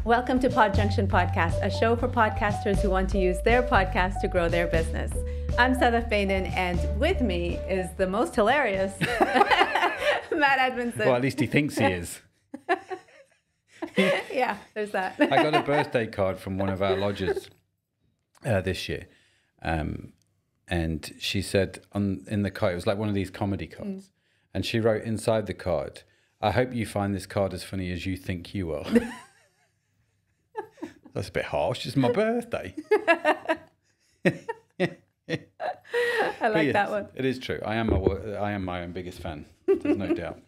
Welcome to Podjunction Podcast, a show for podcasters who want to use their podcast to grow their business. I'm Sadaf, Beynon, and with me is the most hilarious Matt Edmundson. Well, at least he thinks he is. Yeah, there's that. I got a birthday card from one of our lodgers this year. And she said in the card, it was like one of these comedy cards. And she wrote inside the card, "I hope you find this card as funny as you think you are." That's a bit harsh. It's my birthday. I like that one. It is true. I am my own biggest fan. There's no doubt.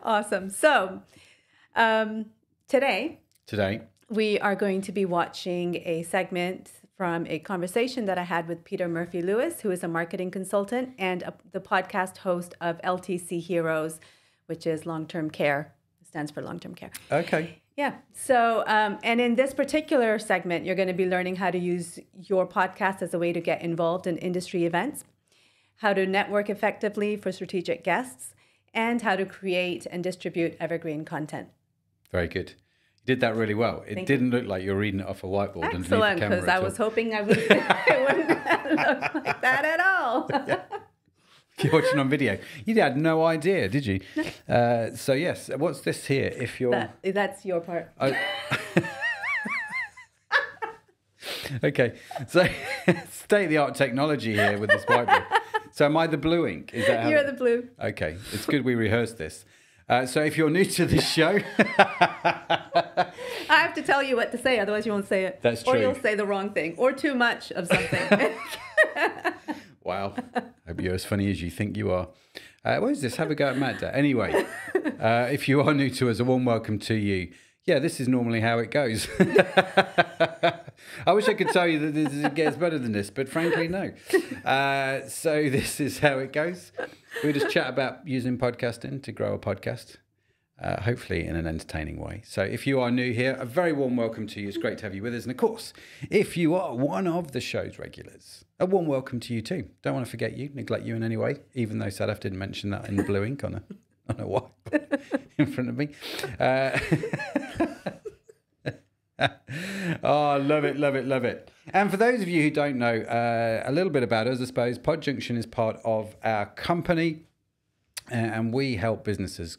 Awesome. So today we are going to be watching a segment from a conversation that I had with Peter Murphy-Lewis, who is a marketing consultant and the podcast host of LTC Heroes, which is long-term care. It stands for long-term care. Okay. Yeah. So, and in this particular segment, you're going to be learning how to use your podcast as a way to get involved in industry events, how to network effectively for strategic guests, and how to create and distribute evergreen content. Very good. You did that really well. It didn't look like you're reading it off a whiteboard. Excellent, because I was hoping it wouldn't look like that at all. Yeah. You're watching on video. You had no idea, did you? So yes, what's this here? If you're that's your part. Okay, so state-of-the-art technology here with this whiteboard. So am I the blue ink? Is that how You're the blue. Okay, it's good we rehearsed this. So if you're new to this show, I have to tell you what to say, otherwise you won't say it. That's true. Or you'll say the wrong thing, or too much of something. Wow. Hope you're as funny as you think you are. What is this? Have a go at Matt. Anyway, if you are new to us, a warm welcome to you. Yeah, this is normally how it goes. I wish I could tell you that it gets better than this, but frankly, no. So this is how it goes. We just chat about using podcasting to grow a podcast, hopefully in an entertaining way. So if you are new here, a very warm welcome to you. It's great to have you with us. And of course, if you are one of the show's regulars, a warm welcome to you too. Don't want to forget you, neglect you in any way, even though Sadaf didn't mention that in the blue ink on a whiteboard in front of me. Oh, love it, love it, love it. And for those of you who don't know a little bit about us, I suppose Podjunction is part of our company, and we help businesses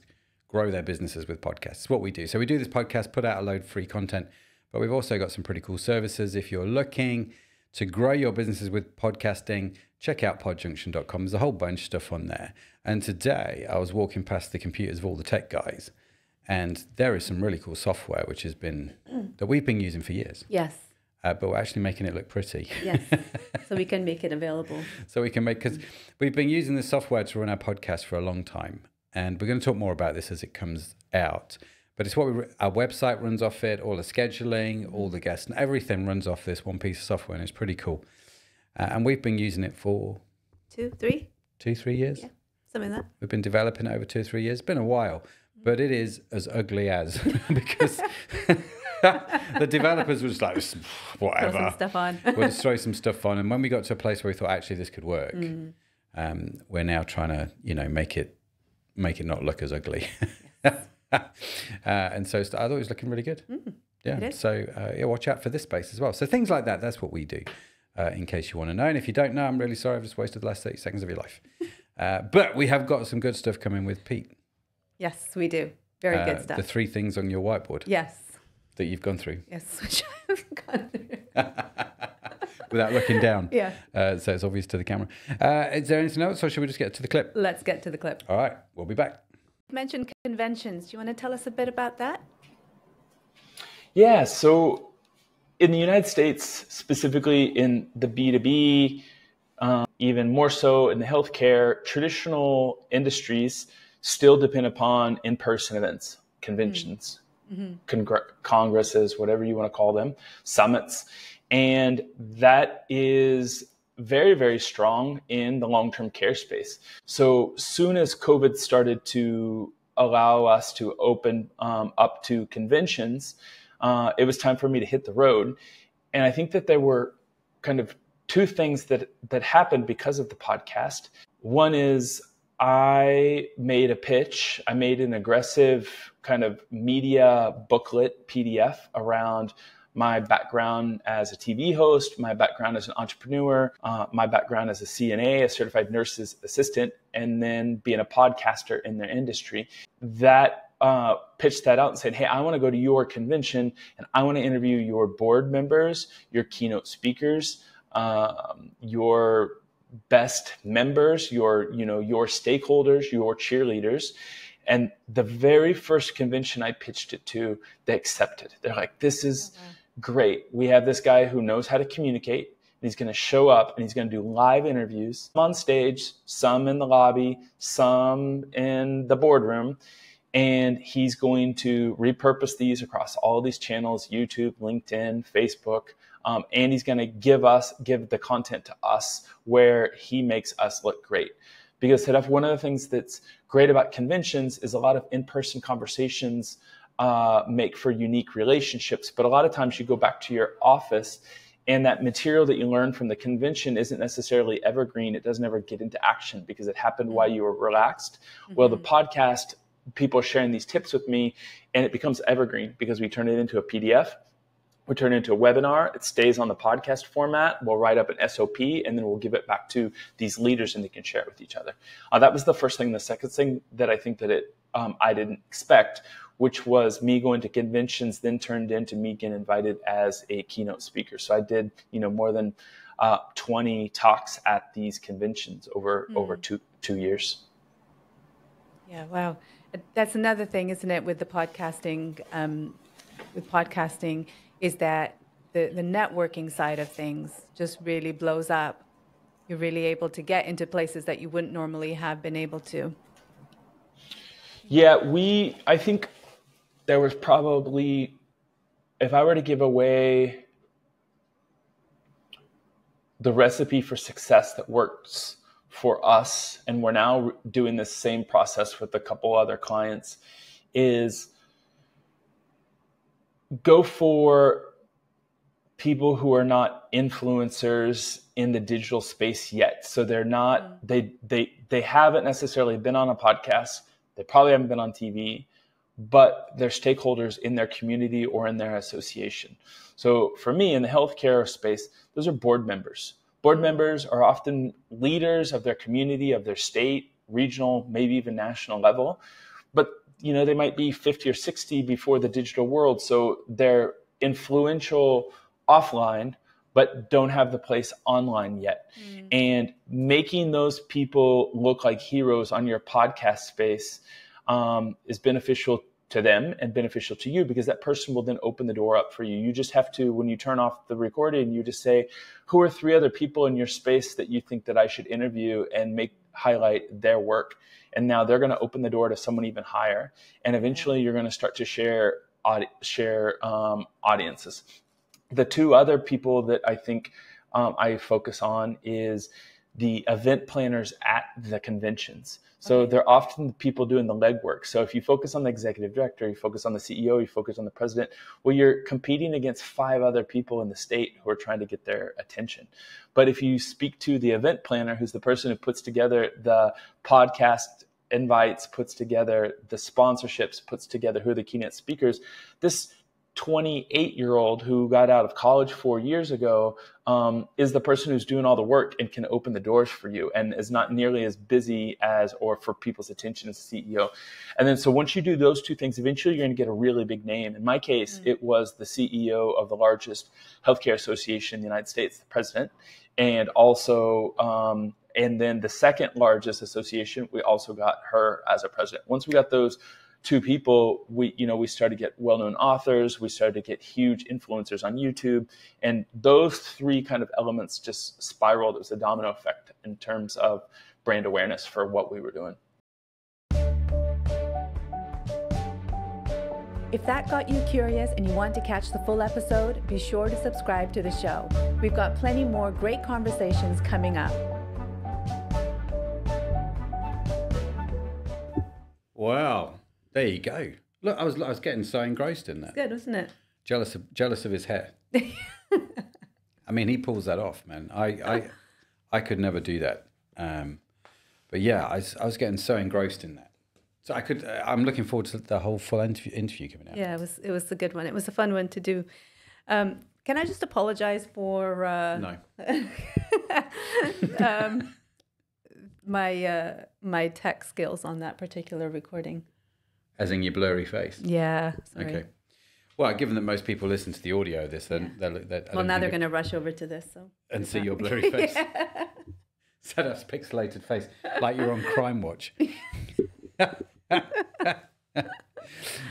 grow their businesses with podcasts. It's what we do. So we do this podcast, put out a load of free content, but we've also got some pretty cool services. If you're looking to grow your businesses with podcasting, check out podjunction.com. There's a whole bunch of stuff on there. And today I was walking past the computers of all the tech guys, and there is some really cool software which has been that we've been using for years. Yes. But we're actually making it look pretty. Yes. So we can make it available. So we can make, because we've been using this software to run our podcast for a long time. And we're going to talk more about this as it comes out. But it's what our website runs off it, all the scheduling, all the guests, and everything runs off this one piece of software, and it's pretty cool. And we've been using it for 2, 3 years. Yeah, something like that. We've been developing it over 2 or 3 years. It's been a while, but it is as ugly as because the developers were just like, whatever. Throw some stuff on. We'll just throw some stuff on. And when we got to a place where we thought actually this could work, we're now trying to, make it not look as ugly. And so I thought it was looking really good. Yeah. So watch out for this space as well. So things like that, that's what we do, in case you want to know. And if you don't know, I'm really sorry. I've just wasted the last 30 seconds of your life. But we have got some good stuff coming with Pete. Yes, we do. Very good stuff. The 3 things on your whiteboard. Yes. That you've gone through. Yes, which I've gone through. Without looking down. Yeah. So it's obvious to the camera. Is there anything else, or should we just get to the clip? Let's get to the clip. All right, we'll be back. You mentioned conventions. Do you want to tell us a bit about that? Yeah, so in the United States, specifically in the B2B, even more so in the healthcare, traditional industries still depend upon in-person events, conventions, congresses, whatever you want to call them, summits. And that is very, very strong in the long-term care space. So soon as COVID started to allow us to open up to conventions, it was time for me to hit the road. And I think that there were kind of 2 things that happened because of the podcast. One is I made a pitch. I made an aggressive kind of media booklet PDF around my background as a TV host, my background as an entrepreneur, my background as a CNA, a certified nurse's assistant, and then being a podcaster in their industry. That pitched that out and said, hey, I want to go to your convention and I want to interview your board members, your keynote speakers, your best members, your stakeholders, your cheerleaders. And the very first convention I pitched it to, they accepted. They're like, this is great. We have this guy who knows how to communicate. And he's going to show up and he's going to do live interviews on stage, some in the lobby, some in the boardroom. And he's going to repurpose these across all these channels, YouTube, LinkedIn, Facebook. And he's going to give the content to us where he makes us look great. Because Sadaf, one of the things that's great about conventions is a lot of in-person conversations make for unique relationships. But a lot of times you go back to your office and that material that you learn from the convention isn't necessarily evergreen. It doesn't ever get into action because it happened while you were relaxed. Mm-hmm. Well, the podcast, people are sharing these tips with me and it becomes evergreen because we turn it into a PDF. We turn it into a webinar. It stays on the podcast format. We'll write up an SOP, and then we'll give it back to these leaders, and they can share it with each other. That was the first thing. The second thing that I think that I didn't expect, which was me going to conventions, then turned into me getting invited as a keynote speaker. So I did, more than 20 talks at these conventions over two years. Yeah, wow. That's another thing, isn't it, with the podcasting? Is that the networking side of things just really blows up. You're really able to get into places that you wouldn't normally have been able to. Yeah, I think there was probably, if I were to give away the recipe for success that works for us, and we're now doing this same process with a couple other clients, is go for people who are not influencers in the digital space yet. So they're not, they haven't necessarily been on a podcast. They probably haven't been on TV, but they're stakeholders in their community or in their association. So for me in the healthcare space, those are board members. Board members are often leaders of their community, of their state, regional, maybe even national level. But they might be 50 or 60 before the digital world. So they're influential offline, but don't have the place online yet. And making those people look like heroes on your podcast space is beneficial to them and beneficial to you, because that person will then open the door up for you. You just have to, when you turn off the recording, you just say, who are 3 other people in your space that you think that I should interview and highlight their work? And now they're going to open the door to someone even higher. And eventually you're going to start to share audiences. The 2 other people that I think I focus on is the event planners at the conventions. So they're often the people doing the legwork. So if you focus on the executive director, you focus on the CEO, you focus on the president, well, you're competing against 5 other people in the state who are trying to get their attention. But if you speak to the event planner, who's the person who puts together the podcast invites, puts together the sponsorships, puts together who are the keynote speakers, this 28-year-old who got out of college 4 years ago is the person who's doing all the work and can open the doors for you and is not nearly as busy as or for people's attention as the CEO. And then so once you do those 2 things, eventually you're going to get a really big name. In my case, it was the CEO of the largest healthcare association in the United States, the president, and also and then the second largest association, we also got her as a president. Once we got those 2 people, we started to get well-known authors. We started to get huge influencers on YouTube. And those 3 kind of elements just spiraled. It was a domino effect in terms of brand awareness for what we were doing. If that got you curious and you want to catch the full episode, be sure to subscribe to the show. We've got plenty more great conversations coming up. Wow. There you go. Look, I was getting so engrossed in that. It's good, wasn't it? Jealous of his hair. I mean, he pulls that off, man. I could never do that. But yeah, I was getting so engrossed in that. So I'm looking forward to the whole full interview coming out. Yeah, it was a good one. It was a fun one to do. Can I just apologize for No. my tech skills on that particular recording? As in your blurry face? Yeah. Sorry. Okay. Well, given that most people listen to the audio of this, then well, now they're going to rush over to this, so and see your blurry face. Sadaf's pixelated face, like you're on Crime Watch.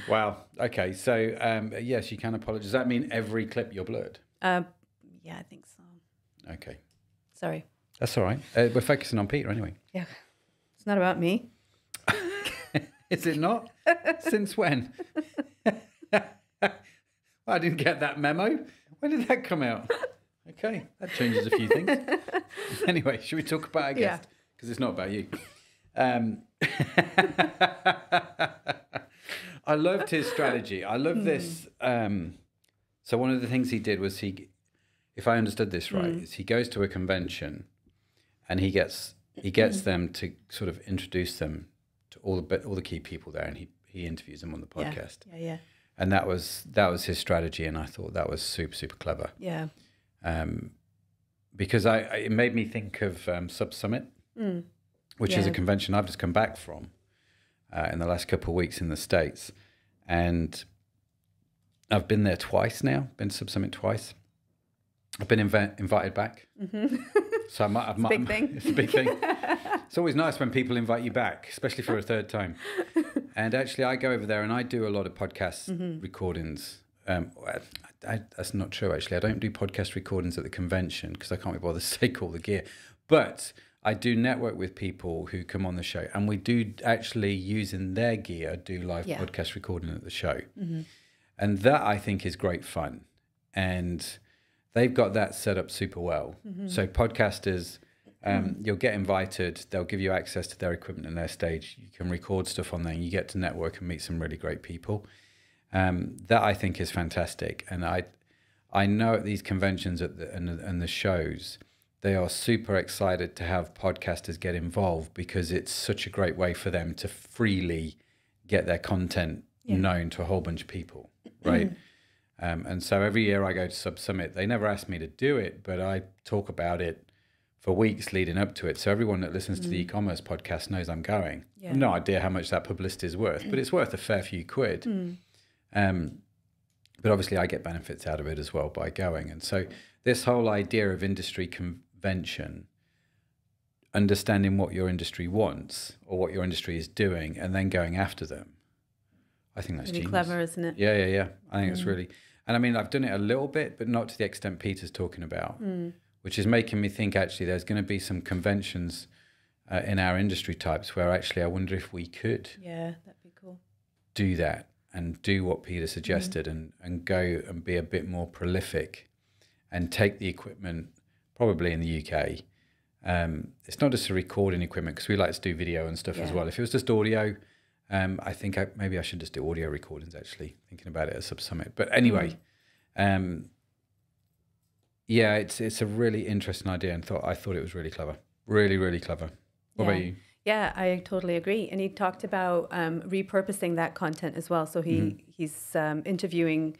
Wow. Okay. So yes, you can apologize. Does that mean every clip you're blurred? Yeah, I think so. Okay. Sorry. That's all right. We're focusing on Peter anyway. Yeah. It's not about me. Is it not? Since when? Well, I didn't get that memo. When did that come out? Okay, that changes a few things. Anyway, should we talk about our guest? Because it's not about you. I loved his strategy. I love this. So one of the things he did was if I understood this right, is he goes to a convention and he gets them to sort of introduce them to all the key people there, and he interviews them on the podcast. Yeah. And that was his strategy, and I thought that was super, super clever. Yeah. Because it made me think of Sub Summit, which is a convention I've just come back from in the last couple of weeks in the States, and I've been there twice now. Been to Sub Summit twice. I've been invited back. So it's a big thing. It's a big thing. It's always nice when people invite you back, especially for a third time. And actually, I go over there and I do a lot of podcast recordings. That's not true, actually. I don't do podcast recordings at the convention because I can't be bothered to take all the gear. But I do network with people who come on the show. And we do actually, using their gear, do live podcast recording at the show. And that, I think, is great fun. And they've got that set up super well. So podcasters... you'll get invited, they'll give you access to their equipment and their stage. You can record stuff on there and you get to network and meet some really great people. That I think is fantastic. And I know at these conventions and the shows, they are super excited to have podcasters get involved because it's such a great way for them to freely get their content known to a whole bunch of people, right? And so every year I go to Sub Summit, they never ask me to do it, but I talk about it for weeks leading up to it. So everyone that listens to the e-commerce podcast knows I'm going. I have no idea how much that publicity is worth, but it's worth a fair few quid. But obviously I get benefits out of it as well by going. And so this whole idea of industry convention, understanding what your industry wants or what your industry is doing and then going after them, I think that's really genius. clever, isn't it? Yeah. I think it's really... And I mean, I've done it a little bit, but not to the extent Peter's talking about. Which is making me think actually there's going to be some conventions in our industry types where actually I wonder if we could that'd be cool. Do that and do what Peter suggested and go and be a bit more prolific and take the equipment probably in the UK. It's not just a recording equipment because we like to do video and stuff as well. If it was just audio, I think maybe I should just do audio recordings actually, thinking about it at Sub Summit. But anyway, yeah, it's a really interesting idea, and I thought it was really clever, really, really clever. What about you? Yeah, I totally agree. And he talked about repurposing that content as well. So he's interviewing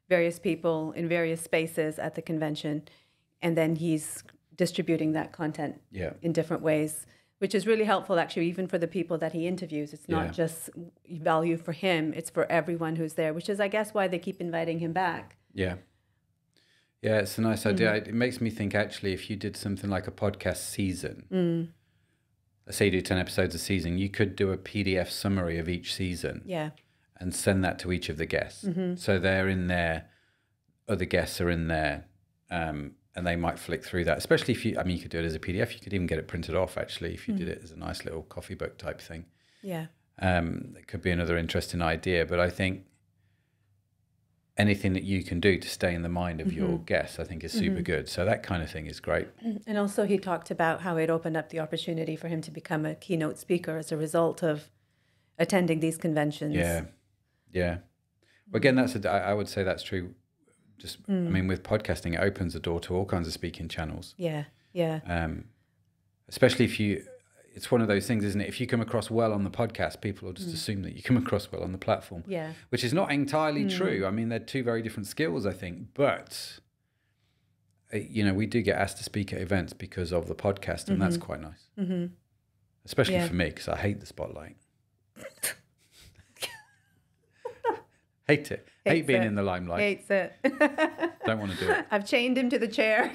various people in various spaces at the convention, and then he's distributing that content in different ways, which is really helpful actually, even for the people that he interviews. It's not just value for him; it's for everyone who's there, which is, I guess, why they keep inviting him back. Yeah, it's a nice idea. It makes me think, actually, if you did something like a podcast season, let's say you do 10 episodes a season, you could do a PDF summary of each season and send that to each of the guests. So they're in there, other guests are in there, and they might flick through that, especially if you could do it as a PDF. You could even get it printed off, actually, if you did it as a nice little coffee book type thing. It could be another interesting idea, but I think anything that you can do to stay in the mind of your guests, I think is super good. So that kind of thing is great. And also he talked about how it opened up the opportunity for him to become a keynote speaker as a result of attending these conventions. Yeah. Well, again, I would say that's true. Just, I mean, with podcasting, it opens the door to all kinds of speaking channels. Yeah. Especially if it's one of those things, isn't it? If you come across well on the podcast, people will just assume that you come across well on the platform. Yeah. Which is not entirely true. I mean, they're two very different skills, I think. But, we do get asked to speak at events because of the podcast, and that's quite nice. Mm-hmm. Especially for me, because I hate the spotlight. Hate it. Hate being in the limelight. Hates it. Don't want to do it. I've chained him to the chair.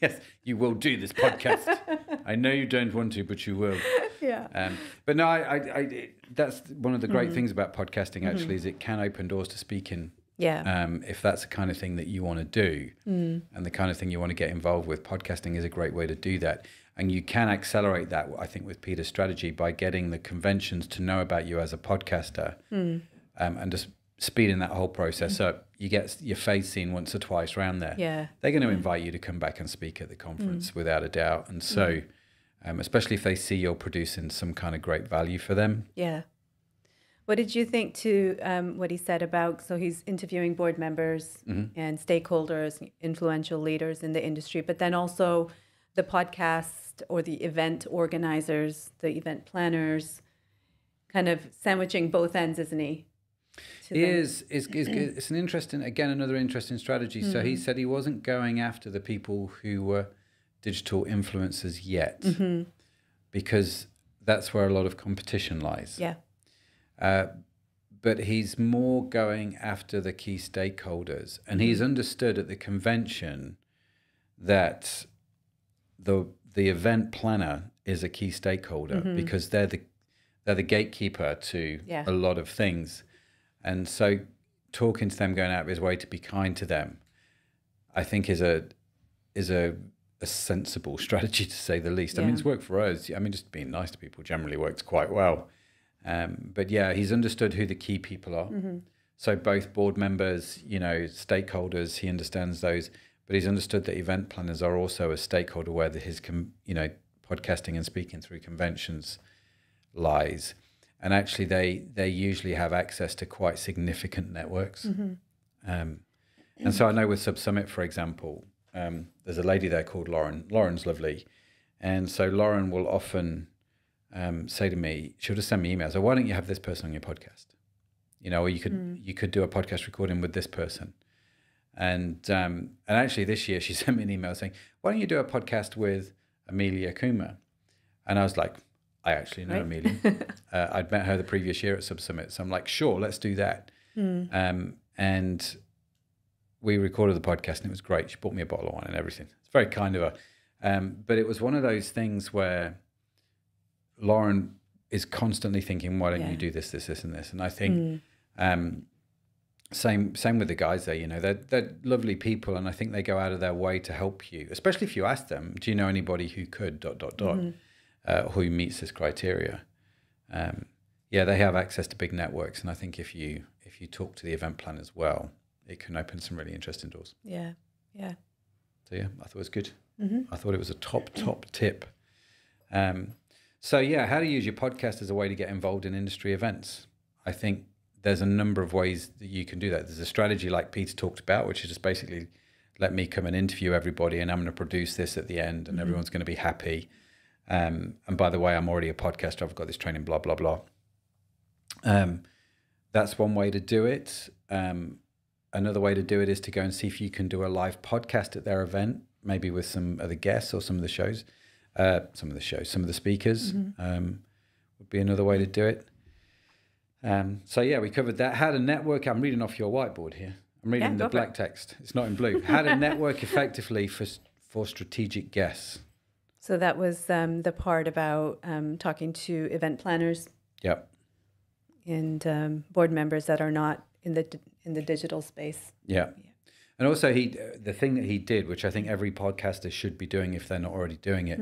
Yes, you will do this podcast. I know you don't want to, but you will. Yeah. But no, I that's one of the great things about podcasting, actually, is it can open doors to speaking. Yeah. If that's the kind of thing that you want to do and the kind of thing you want to get involved with, podcasting is a great way to do that. And you can accelerate that, I think, with Peter's strategy by getting the conventions to know about you as a podcaster and just speeding that whole process up. You get your face seen once or twice around there. Yeah. They're going to invite you to come back and speak at the conference without a doubt. And so, especially if they see you're producing some kind of great value for them. Yeah. What did you think to what he said about, so he's interviewing board members and stakeholders, influential leaders in the industry, but then also the podcast or the event organizers, the event planners, kind of sandwiching both ends, isn't he? It's an interesting, again, another interesting strategy. So he said he wasn't going after the people who were digital influencers yet because that's where a lot of competition lies. Yeah. But he's more going after the key stakeholders, and he's understood at the convention that the event planner is a key stakeholder because they're the gatekeeper to a lot of things, and so talking to them, going out of his way to be kind to them, I think is a sensible strategy, to say the least. I mean, it's worked for us. I mean, just being nice to people generally works quite well. But yeah, he's understood who the key people are. So both board members, stakeholders, he understands those. But he's understood that event planners are also a stakeholder where his, podcasting and speaking through conventions lies. And actually, they usually have access to quite significant networks. And so I know with Sub Summit, for example, there's a lady there called Lauren. Lauren's lovely. And so Lauren will often say to me, she'll just send me emails. So why don't you have this person on your podcast? Or you could do a podcast recording with this person. And actually this year she sent me an email saying, why don't you do a podcast with Amelia Kuma? And I was like, I actually know Amelia. I'd met her the previous year at Sub Summit. So I'm like, sure, let's do that. And we recorded the podcast and it was great. She bought me a bottle of wine and everything. It's very kind of her. But it was one of those things where Lauren is constantly thinking, why don't you do this, and this? And I think same with the guys there, they're lovely people, and I think they go out of their way to help you, especially if you ask them, do you know anybody who could ... who meets this criteria? They have access to big networks, and I think if you talk to the event planners well, it can open some really interesting doors. Yeah. So yeah, I thought it was good. I thought it was a top tip. So yeah, how to use your podcast as a way to get involved in industry events. I think there's a number of ways that you can do that. There's a strategy like Peter talked about, which is just basically let me come and interview everybody and I'm going to produce this at the end and everyone's going to be happy. And by the way, I'm already a podcaster. I've got this training, blah, blah, blah. That's one way to do it. Another way to do it is to go and see if you can do a live podcast at their event, maybe with some of the guests or some of the shows. Some of the speakers would be another way to do it. So yeah, we covered that. How to network. I'm reading off your whiteboard here. I'm reading the black text. It's not in blue. How to network effectively for strategic guests. So that was the part about talking to event planners. Yep. And board members that are not in the digital space. Yeah. And also the thing that he did, which I think every podcaster should be doing if they're not already doing it,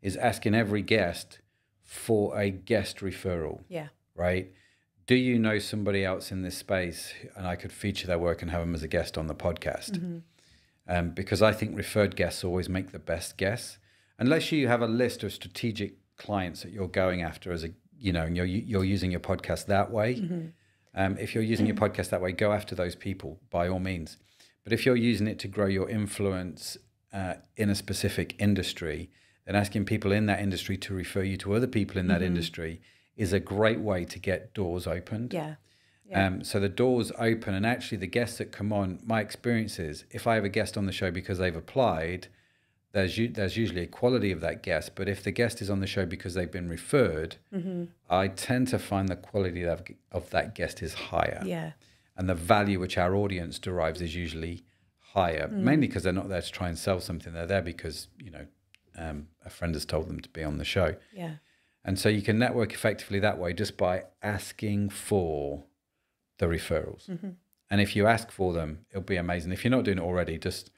is asking every guest for a guest referral. Yeah. Right? Do you know somebody else in this space and I could feature their work and have them as a guest on the podcast? Because I think referred guests always make the best guests. Unless you have a list of strategic clients that you're going after as and you're using your podcast that way. If you're using your podcast that way, go after those people by all means. But if you're using it to grow your influence in a specific industry, then asking people in that industry to refer you to other people in that industry is a great way to get doors opened. Yeah. So the doors open, and actually the guests that come on, my experience is if I have a guest on the show because they've applied, there's usually a quality of that guest. But if the guest is on the show because they've been referred, I tend to find the quality of that guest is higher. Yeah. And the value which our audience derives is usually higher, mainly because they're not there to try and sell something. They're there because, a friend has told them to be on the show. Yeah. And so you can network effectively that way just by asking for the referrals. And if you ask for them, it'll be amazing. If you're not doing it already, just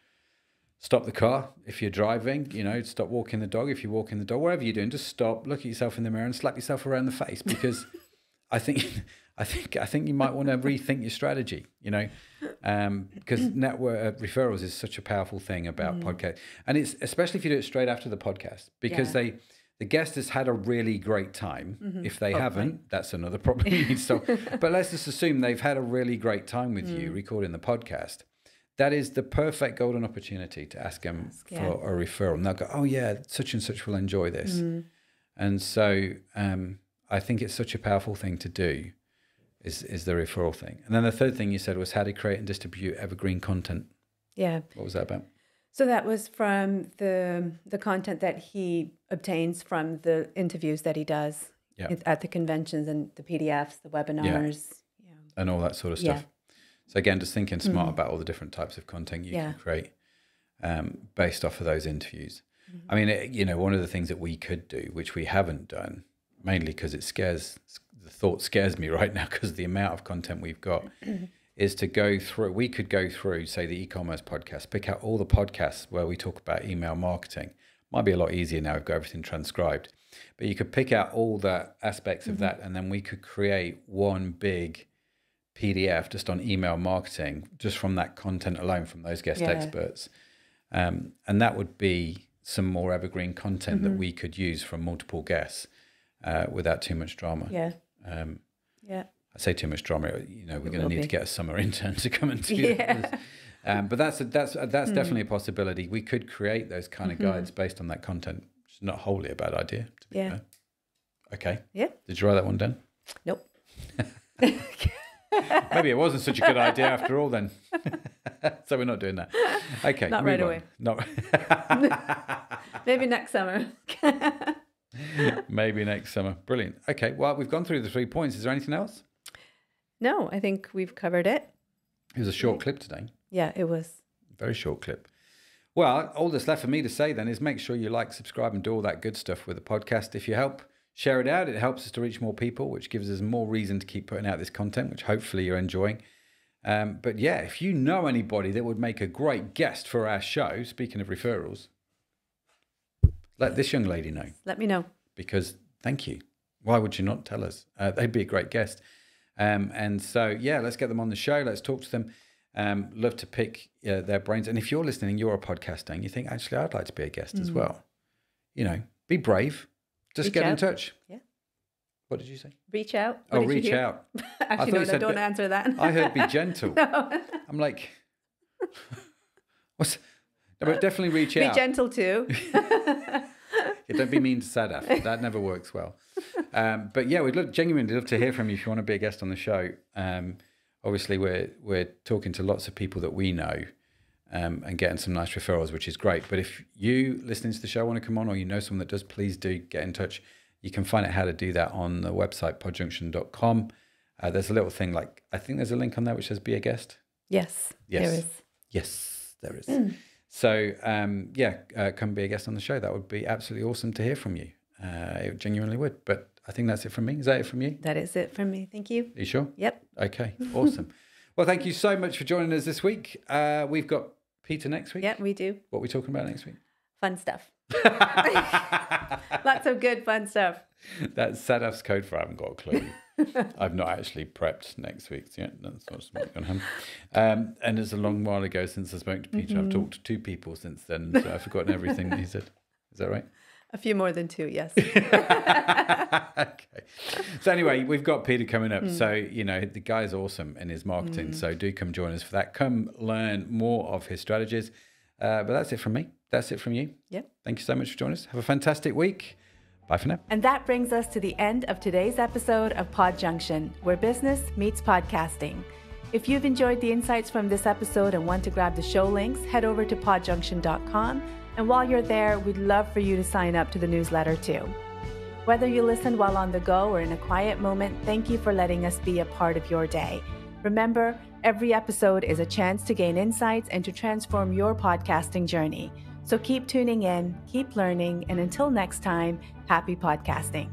stop the car. If you're driving, stop walking the dog. If you're walking the dog, whatever you're doing, just stop, look at yourself in the mirror and slap yourself around the face, because I think you might want to rethink your strategy, because network referrals is such a powerful thing about podcast. And it's especially if you do it straight after the podcast, because the guest has had a really great time. If they haven't, that's another problem you need to solve. But let's just assume they've had a really great time with you recording the podcast. That is the perfect golden opportunity to ask them for a referral. And they'll go, oh yeah, such and such will enjoy this. And so I think it's such a powerful thing to do is the referral thing. And then the third thing you said was how to create and distribute evergreen content. Yeah. What was that about? So that was from the content that he obtains from the interviews that he does at the conventions and the PDFs, the webinars. And all that sort of stuff. So again, just thinking smart about all the different types of content you can create based off of those interviews. I mean, one of the things that we could do, which we haven't done, mainly because the thought scares me right now because of the amount of content we've got, is to go through, we could go through, say, the e-commerce podcast, pick out all the podcasts where we talk about email marketing. Might be a lot easier now, we've got everything transcribed. But you could pick out all the aspects of that, and then we could create one big PDF just on email marketing, just from that content alone, from those guest experts. And that would be some more evergreen content that we could use from multiple guests without too much drama. I say too much drama, we're going to need to get a summer intern to come and do it. But that's definitely a possibility. We could create those kind of guides based on that content. It's not wholly a bad idea, to be fair. Okay. Yeah. Did you write that one down? Nope. Maybe it wasn't such a good idea after all then. So we're not doing that. Okay. Not right away. Not Maybe next summer. Maybe next summer. Brilliant. Okay. Well, we've gone through the 3 points. Is there anything else? No, I think we've covered it. It was a short clip today. Yeah, it was. Very short clip. Well, all that's left for me to say then is make sure you like, subscribe, and do all that good stuff with the podcast. If you help share it out, it helps us to reach more people, which gives us more reason to keep putting out this content, which hopefully you're enjoying. But yeah, if you know anybody that would make a great guest for our show, speaking of referrals, let this young lady know. Let me know. Because thank you. Why would you not tell us? They'd be a great guest. And so, yeah, let's get them on the show. Let's talk to them. Love to pick their brains. And if you're listening, you're a podcaster and you think, actually, I'd like to be a guest as well. Be brave. Just get in touch. Yeah. What did you say? Reach out. What reach out. Actually, no, don't answer that. I heard be gentle. No. I'm like, what's... No, but definitely reach out. Be gentle too. Don't be mean to Sadaf. That never works well. But yeah, we'd genuinely love to hear from you if you want to be a guest on the show. Obviously, we're talking to lots of people that we know and getting some nice referrals, which is great. But if you listening to the show want to come on, or you know someone that does, please do get in touch. You can find out how to do that on the website, podjunction.com. There's a little thing I think there's a link on there which says be a guest. Yes. There is. Yes, there is. So, come be a guest on the show. That would be absolutely awesome to hear from you. It genuinely would. But I think that's it from me. Is that it from you? That is it from me. Thank you. Are you sure? Yep. Okay, awesome. Well, thank you so much for joining us this week. We've got Peter next week. Yeah, we do. What are we talking about next week? Fun stuff. Lots of good fun stuff. That's Sadaf's code for I haven't got a clue. I've not actually prepped next week's yet. That's what's going to happen. And it's a long while ago since I spoke to Peter. I've talked to 2 people since then, so I've forgotten everything that he said. Is that right? A few more than 2, yes. Okay. So anyway, we've got Peter coming up. So, the guy's awesome in his marketing. So do come join us for that. Come learn more of his strategies. But that's it from me. That's it from you. Yep. Thank you so much for joining us. Have a fantastic week. Bye for now. And that brings us to the end of today's episode of Podjunction, where business meets podcasting. If you've enjoyed the insights from this episode and want to grab the show links, head over to podjunction.com. And while you're there, we'd love for you to sign up to the newsletter too. Whether you listen while on the go or in a quiet moment, thank you for letting us be a part of your day. Remember, every episode is a chance to gain insights and to transform your podcasting journey. So keep tuning in, keep learning, and until next time, happy podcasting.